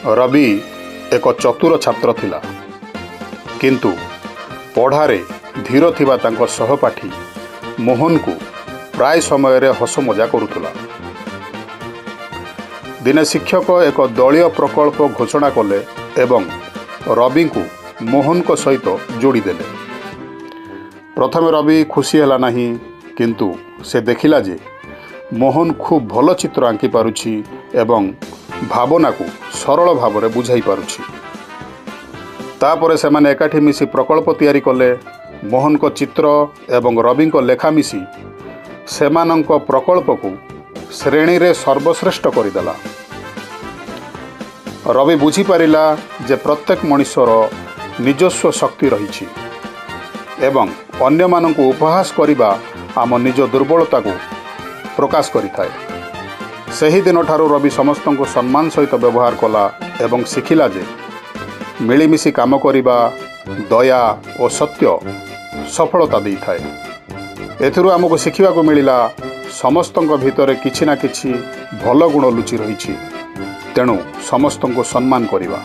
रवि एक चतुर छात्र थिला, किंतु पढ़ारे धीर थिबा तांको सहपाठी मोहन को प्राय समय रे हस मजा करुथुला। दिने शिक्षक एक दलीय प्रकल्प घोषणा कले एवं रवि को मोहन को सहित जोड़ी देले। प्रथमे रवि खुशी हैला नहीं, किंतु से देखिला जे मोहन खूब भल चित्र आंकी पारुछि एवं भावना को सरल भाव में बुझाई पारुछि। तापरे से माने एकाठी मिसी प्रकल्प तैयारी कले। मोहन को चित्र एवं रवि को लेखा मिसी सेमानंक प्रकल्प को श्रेणी रे सर्वश्रेष्ठ करदेला। रवि बुझी पारिला जे प्रत्येक मनुष्यर निजस्व शक्ति रही एवं अन्य मानंको उपहास करिबा आम निज दुर्बलता को प्रकाश करिथाए। सही दिन ठारू रवि समस्त को सम्मान सहित व्यवहार कला एवं शिखिला जे मिलीमिशी काम करिबा, दया और सत्य सफलता दी थाए। एथिरु आमको शिखिबा को मिलिला समस्त भितर किछि ना किछि भल गुण लुचि रही, तेणु समस्त को सम्मान करिबा।